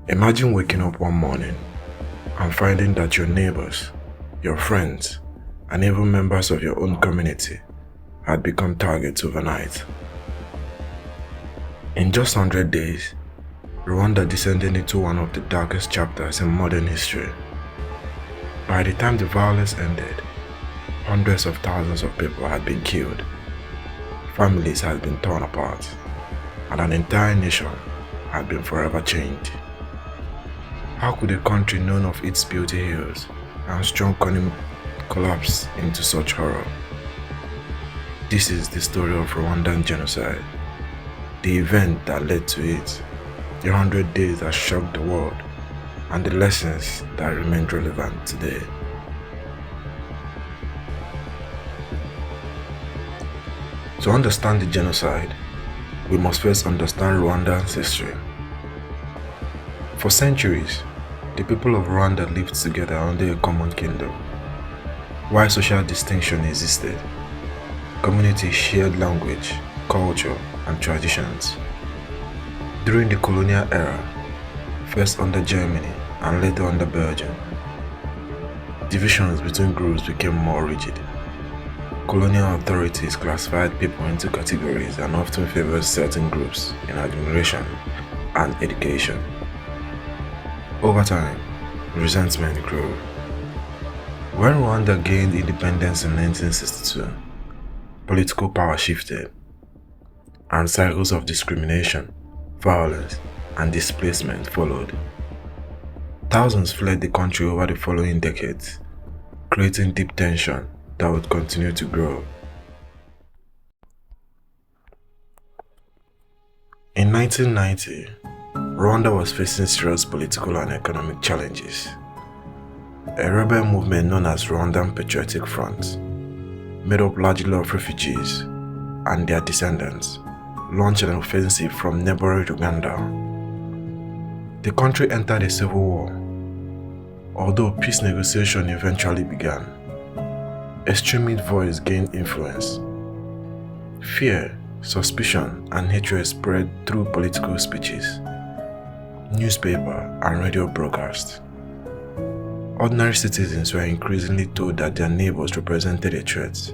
Imagine waking up one morning and finding that your neighbors, your friends, and even members of your own community had become targets overnight. In just 100 days, Rwanda descended into one of the darkest chapters in modern history. By the time the violence ended, hundreds of thousands of people had been killed, families had been torn apart, and an entire nation had been forever changed. How could a country known of its beauty hills and strong economy collapse into such horror? This is the story of Rwanda Genocide, the event that led to it, the 100 days that shocked the world, and the lessons that remain relevant today. To understand the genocide, we must first understand Rwanda's history. For centuries, the people of Rwanda lived together under a common kingdom. While social distinction existed, communities shared language, culture, and traditions. During the colonial era, first under Germany and later under Belgium, divisions between groups became more rigid. Colonial authorities classified people into categories and often favored certain groups in administration and education. Over time, resentment grew. When Rwanda gained independence in 1962, political power shifted, and cycles of discrimination, violence, and displacement followed. Thousands fled the country over the following decades, creating deep tension that would continue to grow. In 1990, Rwanda was facing serious political and economic challenges. A rebel movement known as Rwandan Patriotic Front, made up largely of refugees and their descendants, launched an offensive from neighboring Uganda. The country entered a civil war. Although peace negotiations eventually began, extremist voices gained influence. Fear, suspicion, and hatred spread through political speeches, newspaper, and radio broadcasts. Ordinary citizens were increasingly told that their neighbors represented a threat.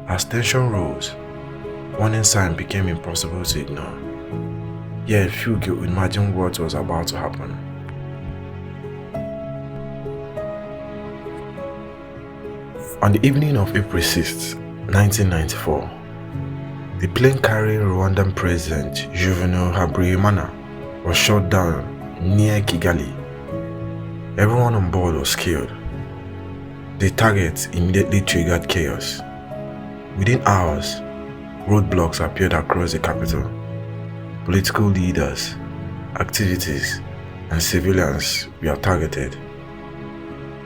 As tension rose, warning signs became impossible to ignore. Yet few could imagine what was about to happen. On the evening of April 6, 1994, the plane carrying Rwandan President Juvenal Habyarimana was shot down near Kigali. Everyone on board was killed. The target immediately triggered chaos. Within hours, roadblocks appeared across the capital. Political leaders, activities, and civilians were targeted.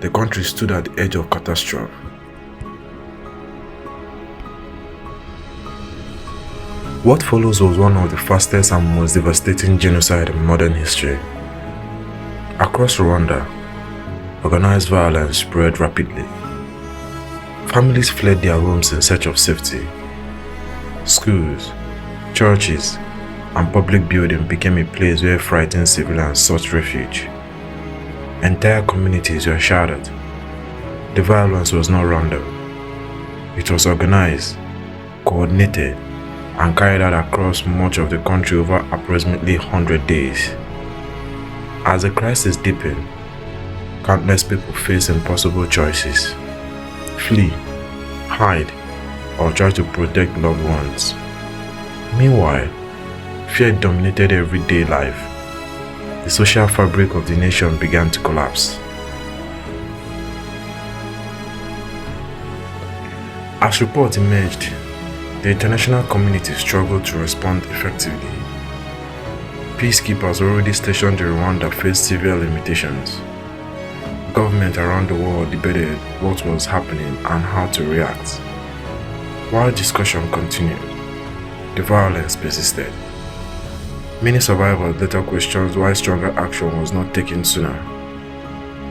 The country stood at the edge of catastrophe. What follows was one of the fastest and most devastating genocides in modern history. Across Rwanda, organized violence spread rapidly. Families fled their homes in search of safety. Schools, churches, and public buildings became a place where frightened civilians sought refuge. Entire communities were shattered. The violence was not random. It was organized, coordinated, and carried out across much of the country over approximately 100 days. As the crisis deepened, countless people faced impossible choices: flee, hide, or try to protect loved ones. Meanwhile, fear dominated everyday life. The social fabric of the nation began to collapse. As reports emerged, the international community struggled to respond effectively. Peacekeepers already stationed in Rwanda faced severe limitations. Governments around the world debated what was happening and how to react. While discussion continued, the violence persisted. Many survivors later questioned why stronger action was not taken sooner.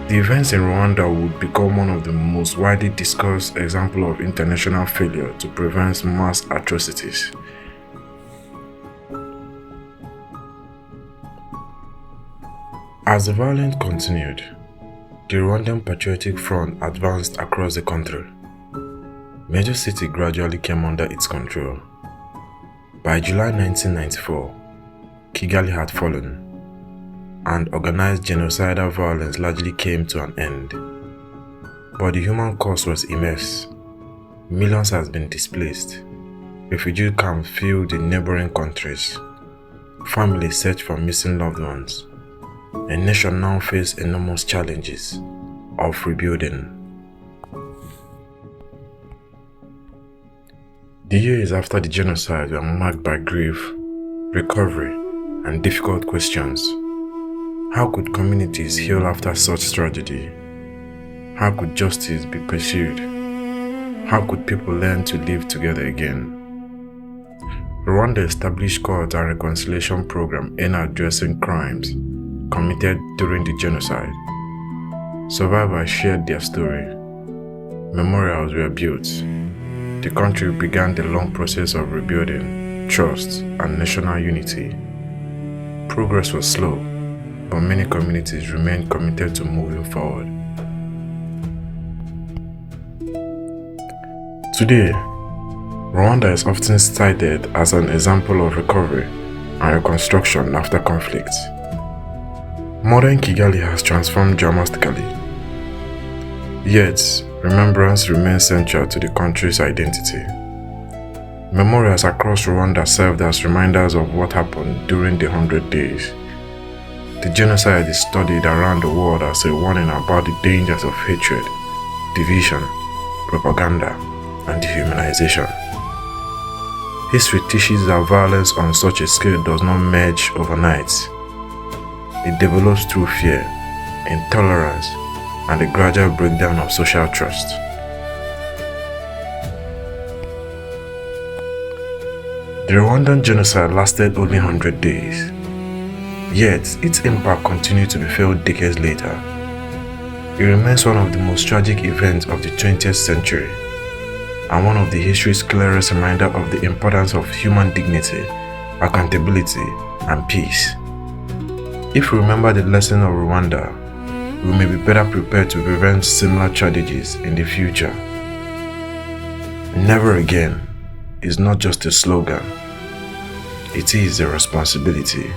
The events in Rwanda would become one of the most widely discussed examples of international failure to prevent mass atrocities. As the violence continued, the Rwandan Patriotic Front advanced across the country. Major cities gradually came under its control. By July 1994, Kigali had fallen, and organized genocidal violence largely came to an end. But the human cost was immense. Millions have been displaced. Refugee camps filled the neighboring countries. Families search for missing loved ones. A nation now faces enormous challenges of rebuilding. The years after the genocide were marked by grief, recovery, and difficult questions. How could communities heal after such tragedy? How could justice be pursued? How could people learn to live together again? Rwanda established court and reconciliation program aimed at addressing crimes committed during the genocide. Survivors shared their story. Memorials were built. The country began the long process of rebuilding trust and national unity. Progress was slow, but many communities remained committed to moving forward. Today, Rwanda is often cited as an example of recovery and reconstruction after conflict. Modern Kigali has transformed dramatically, yet remembrance remains central to the country's identity. Memorials across Rwanda served as reminders of what happened during the 100 Days. The genocide is studied around the world as a warning about the dangers of hatred, division, propaganda, and dehumanization. History teaches that violence on such a scale does not merge overnight. It develops through fear, intolerance, and the gradual breakdown of social trust. The Rwandan genocide lasted only 100 days, yet its impact continued to be felt decades later. It remains one of the most tragic events of the 20th century, and one of the history's clearest reminders of the importance of human dignity, accountability, and peace. If we remember the lesson of Rwanda, we may be better prepared to prevent similar tragedies in the future. Never again is not just a slogan, it is a responsibility.